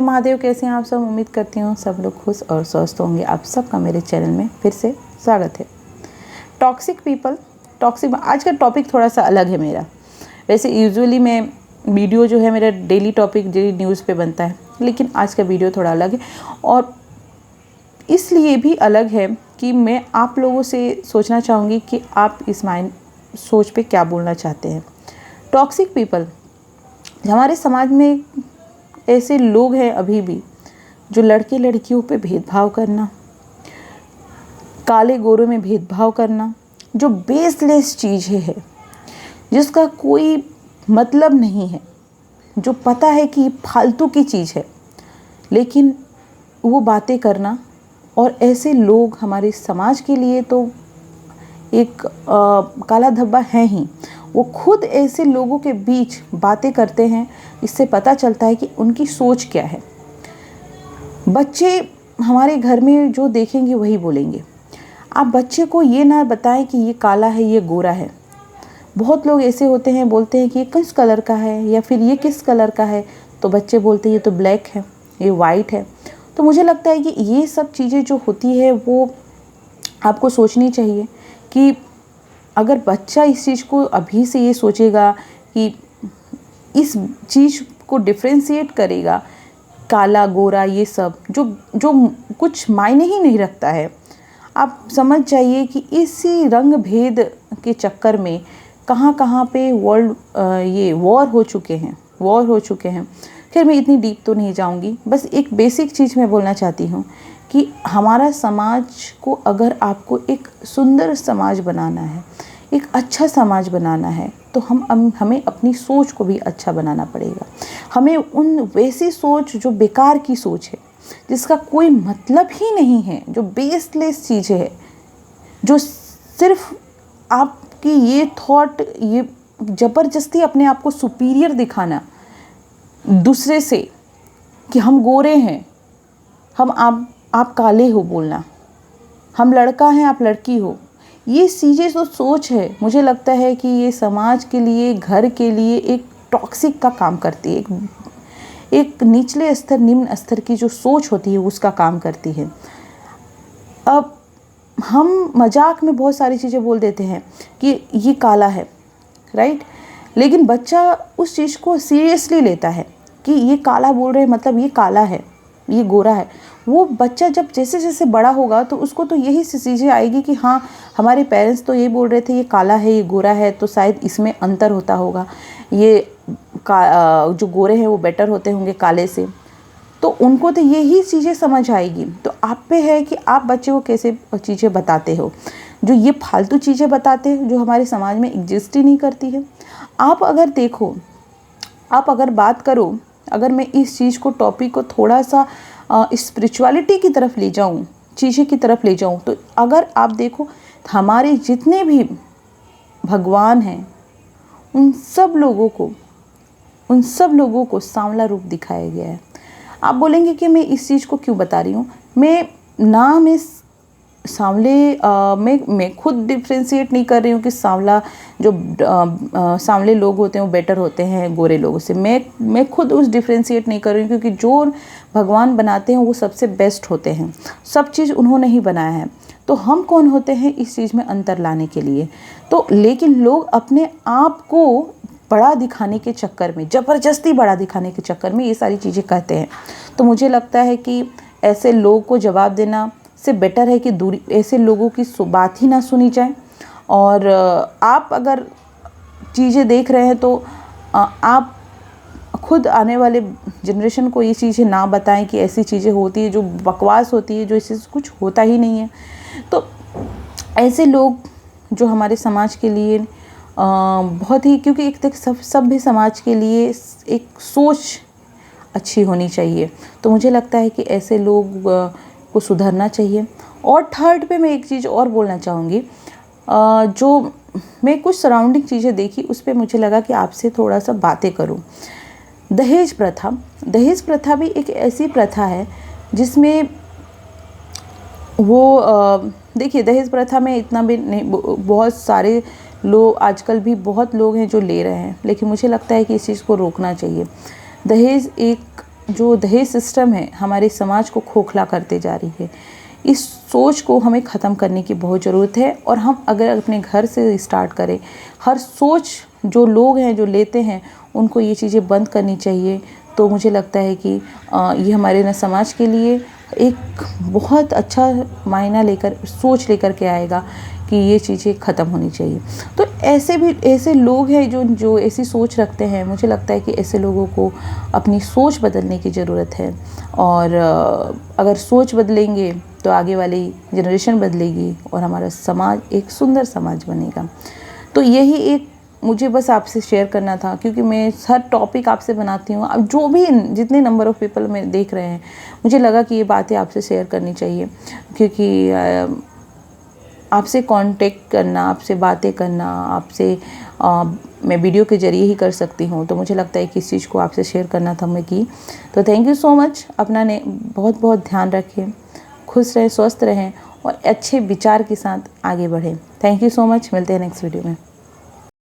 महादेव, कैसे हैं आप सब। उम्मीद करती हूँ सब लोग खुश और स्वस्थ होंगे। आप सबका मेरे चैनल में फिर से स्वागत है। टॉक्सिक पीपल, आज का टॉपिक थोड़ा सा अलग है मेरा। वैसे यूजुअली मैं वीडियो जो है मेरा डेली टॉपिक डेली न्यूज़ पे बनता है, लेकिन आज का वीडियो थोड़ा अलग है और इसलिए भी अलग है कि मैं आप लोगों से सोचना चाहूँगी कि आप इस सोच पे क्या बोलना चाहते हैं। टॉक्सिक पीपल, हमारे समाज में ऐसे लोग हैं अभी भी जो लड़के लड़कियों पे भेदभाव करना, काले गोरों में भेदभाव करना, जो बेसलेस चीज़ें है, जिसका कोई मतलब नहीं है, जो पता है कि फालतू की चीज़ है, लेकिन वो बातें करना। और ऐसे लोग हमारे समाज के लिए तो एक काला धब्बा है ही। वो खुद ऐसे लोगों के बीच बातें करते हैं, इससे पता चलता है कि उनकी सोच क्या है। बच्चे हमारे घर में जो देखेंगे वही बोलेंगे। आप बच्चे को ये ना बताएं कि ये काला है, ये गोरा है। बहुत लोग ऐसे होते हैं, बोलते हैं कि ये किस कलर का है या फिर ये किस कलर का है, तो बच्चे बोलते हैं ये तो ब्लैक है, ये वाइट है। तो मुझे लगता है कि ये सब चीज़ें जो होती है वो आपको सोचनी चाहिए कि अगर बच्चा इस चीज़ को अभी से ये सोचेगा कि इस चीज़ को डिफ्रेंशिएट करेगा, काला गोरा ये सब जो कुछ मायने ही नहीं रखता है। आप समझ जाइए कि इसी रंग भेद के चक्कर में कहाँ कहाँ पे वॉर हो चुके हैं। खैर मैं इतनी डीप तो नहीं जाऊँगी, बस एक बेसिक चीज़ मैं बोलना चाहती हूँ कि हमारा समाज को अगर आपको एक सुंदर समाज बनाना है, एक अच्छा समाज बनाना है, तो हमें अपनी सोच को भी अच्छा बनाना पड़ेगा। हमें वैसी सोच जो बेकार की सोच है, जिसका कोई मतलब ही नहीं है, जो बेसलेस चीज़ें है, जो सिर्फ आपकी ये थॉट, ये ज़बरदस्ती अपने आप को सुपीरियर दिखाना दूसरे से कि हम गोरे हैं, आप काले हो बोलना, हम लड़का हैं आप लड़की हो, ये चीज़ें जो सोच है, मुझे लगता है कि ये समाज के लिए, घर के लिए एक टॉक्सिक का काम करती है। एक निचले स्तर, निम्न स्तर की जो सोच होती है उसका काम करती है। अब हम मजाक में बहुत सारी चीज़ें बोल देते हैं कि ये काला है, राइट, लेकिन बच्चा उस चीज़ को सीरियसली लेता है कि ये काला बोल रहे हैं मतलब ये काला है, ये गोरा है। वो बच्चा जब जैसे जैसे बड़ा होगा तो उसको तो यही चीज़ें आएगी कि हाँ, हमारे पेरेंट्स तो ये बोल रहे थे ये काला है, ये गोरा है, तो शायद इसमें अंतर होता होगा, जो गोरे हैं वो बेटर होते होंगे काले से। तो उनको तो यही चीज़ें समझ आएगी। तो आप पे है कि आप बच्चे को कैसे चीज़ें बताते हो। जो ये फालतू चीज़ें बताते हैं जो हमारे समाज में एग्जिस्ट ही नहीं करती है। आप अगर देखो, आप अगर बात करो, अगर मैं इस चीज़ को, टॉपिक को थोड़ा सा स्पिरिचुअलिटी की तरफ ले जाऊँ, चीज़ें की तरफ ले जाऊँ, तो अगर आप देखो हमारे जितने भी भगवान हैं उन सब लोगों को सांवला रूप दिखाया गया है। आप बोलेंगे कि मैं इस चीज़ को क्यों बता रही हूँ। मैं सांवले मैं खुद डिफ्रेंशिएट नहीं कर रही हूँ कि सांवले लोग होते हैं वो बेटर होते हैं गोरे लोगों से। मैं खुद उस डिफ्रेंशिएट नहीं कर रही हूँ, क्योंकि जो भगवान बनाते हैं वो सबसे बेस्ट होते हैं। सब चीज़ उन्होंने ही बनाया है, तो हम कौन होते हैं इस चीज़ में अंतर लाने के लिए। तो लेकिन लोग अपने आप को बड़ा दिखाने के चक्कर में, ज़बरदस्ती बड़ा दिखाने के चक्कर में ये सारी चीज़ें कहते हैं। तो मुझे लगता है कि ऐसे लोग को जवाब देना से बेटर है कि ऐसे लोगों की बात ही ना सुनी जाए। और आप अगर चीज़ें देख रहे हैं तो आप खुद आने वाले जनरेशन को ये चीज़ें ना बताएं कि ऐसी चीज़ें होती है जो बकवास होती है, जो इससे कुछ होता ही नहीं है। तो ऐसे लोग जो हमारे समाज के लिए बहुत ही, क्योंकि एक सभ्य समाज के लिए एक सोच अच्छी होनी चाहिए, तो मुझे लगता है कि ऐसे लोग को सुधरना चाहिए। और थर्ड पे मैं एक चीज़ और बोलना चाहूँगी, जो मैं कुछ सराउंडिंग चीज़ें देखी उस पर मुझे लगा कि आपसे थोड़ा सा बातें करूँ। दहेज प्रथा भी एक ऐसी प्रथा है जिसमें देखिए, दहेज प्रथा में इतना भी नहीं, बहुत सारे लोग आजकल भी बहुत लोग हैं जो ले रहे हैं, लेकिन मुझे लगता है कि इस चीज़ को रोकना चाहिए। दहेज एक जो दहेज सिस्टम है हमारे समाज को खोखला करते जा रही है, इस सोच को हमें ख़त्म करने की बहुत ज़रूरत है। और हम अगर अपने घर से स्टार्ट करें, हर सोच जो लोग हैं जो लेते हैं उनको ये चीज़ें बंद करनी चाहिए, तो मुझे लगता है कि ये हमारे न समाज के लिए एक बहुत अच्छा मायना लेकर, सोच लेकर के आएगा कि ये चीज़ें ख़त्म होनी चाहिए। तो ऐसे लोग हैं जो ऐसी सोच रखते हैं, मुझे लगता है कि ऐसे लोगों को अपनी सोच बदलने की ज़रूरत है। और अगर सोच बदलेंगे तो आगे वाली जनरेशन बदलेगी और हमारा समाज एक सुंदर समाज बनेगा। तो यही एक मुझे बस आपसे शेयर करना था, क्योंकि मैं हर टॉपिक आपसे बनाती हूँ। अब जो भी जितने नंबर ऑफ़ पीपल में देख रहे हैं, मुझे लगा कि ये बातें आपसे शेयर करनी चाहिए, क्योंकि आपसे कांटेक्ट करना, आपसे बातें करना, आपसे मैं वीडियो के ज़रिए ही कर सकती हूँ। तो मुझे लगता है कि इस चीज़ को आपसे शेयर करना था मैं की। तो थैंक यू सो मच। अपना ने बहुत बहुत ध्यान रखें, खुश रहें, स्वस्थ रहें और अच्छे विचार के साथ आगे बढ़ें। Thank you so much. मिलते हैं नेक्स्ट वीडियो में।